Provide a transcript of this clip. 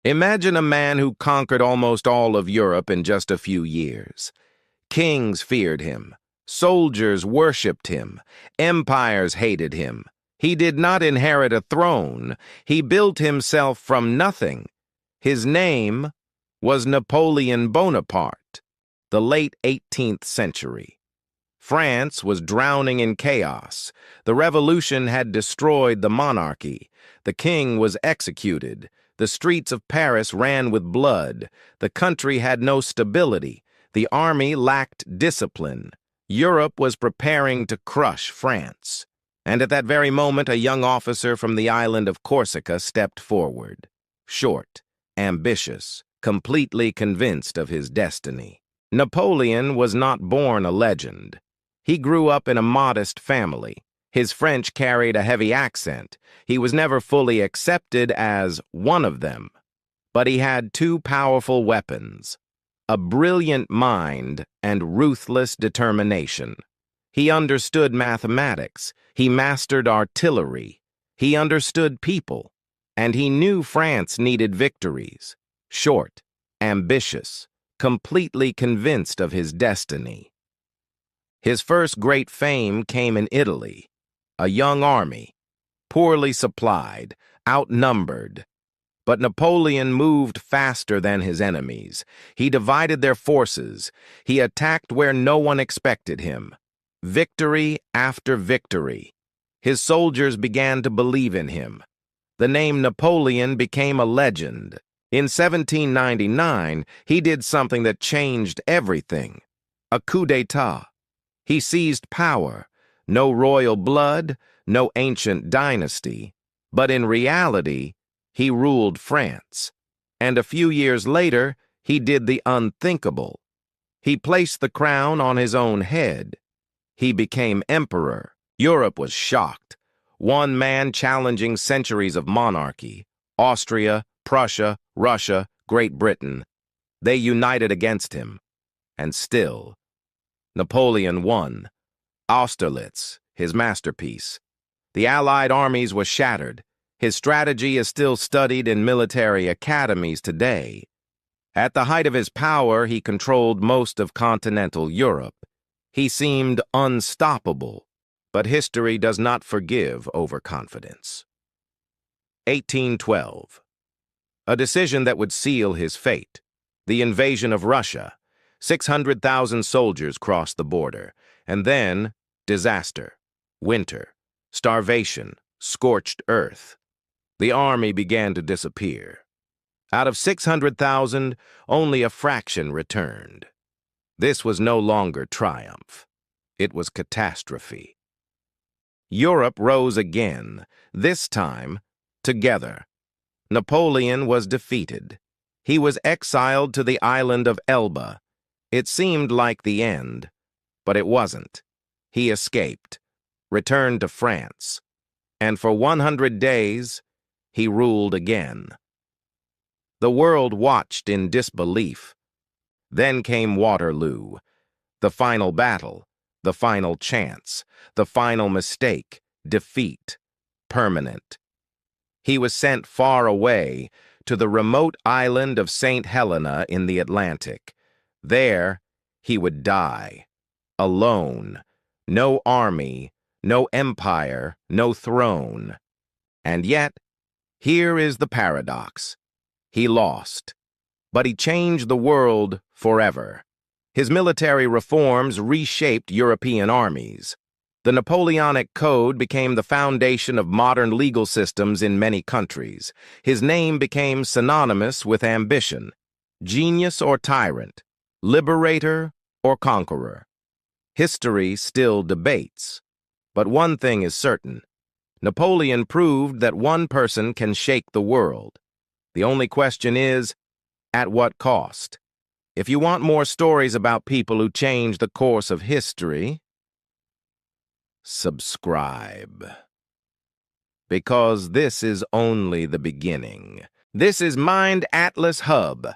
Imagine a man who conquered almost all of Europe in just a few years. Kings feared him. Soldiers worshipped him. Empires hated him. He did not inherit a throne. He built himself from nothing. His name was Napoleon Bonaparte, the late 18th century. France was drowning in chaos. The revolution had destroyed the monarchy. The king was executed. The streets of Paris ran with blood. The country had no stability. The army lacked discipline. Europe was preparing to crush France. And at that very moment, a young officer from the island of Corsica stepped forward. Short, ambitious, completely convinced of his destiny. Napoleon was not born a legend. He grew up in a modest family. His French carried a heavy accent. He was never fully accepted as one of them. But he had two powerful weapons: a brilliant mind and ruthless determination. He understood mathematics. He mastered artillery. He understood people. And he knew France needed victories. Short, ambitious, completely convinced of his destiny. His first great fame came in Italy. A young army, poorly supplied, outnumbered. But Napoleon moved faster than his enemies. He divided their forces. He attacked where no one expected him. Victory after victory. His soldiers began to believe in him. The name Napoleon became a legend. In 1799, he did something that changed everything: a coup d'etat. He seized power. No royal blood, no ancient dynasty. But in reality, he ruled France. And a few years later, he did the unthinkable. He placed the crown on his own head. He became emperor. Europe was shocked. One man challenging centuries of monarchy. Austria, Prussia, Russia, Great Britain. They united against him. And still, Napoleon won. Austerlitz, his masterpiece. The Allied armies were shattered. His strategy is still studied in military academies today. At the height of his power, he controlled most of continental Europe. He seemed unstoppable, but history does not forgive overconfidence. 1812. A decision that would seal his fate. The invasion of Russia. 600,000 soldiers crossed the border, and then disaster, winter, starvation, scorched earth. The army began to disappear. Out of 600,000, only a fraction returned. This was no longer triumph. It was catastrophe. Europe rose again, this time together. Napoleon was defeated. He was exiled to the island of Elba. It seemed like the end, but it wasn't. He escaped, returned to France, and for 100 days, he ruled again. The world watched in disbelief. Then came Waterloo, the final battle, the final chance, the final mistake, defeat, permanent. He was sent far away to the remote island of St. Helena in the Atlantic. There, he would die, alone, no army, no empire, no throne. And yet, here is the paradox. He lost, but he changed the world forever. His military reforms reshaped European armies. The Napoleonic Code became the foundation of modern legal systems in many countries. His name became synonymous with ambition, genius or tyrant, liberator or conqueror. History still debates, but one thing is certain. Napoleon proved that one person can shake the world. The only question is, at what cost? If you want more stories about people who changed the course of history, subscribe. Because this is only the beginning. This is Mind Atlas Hub.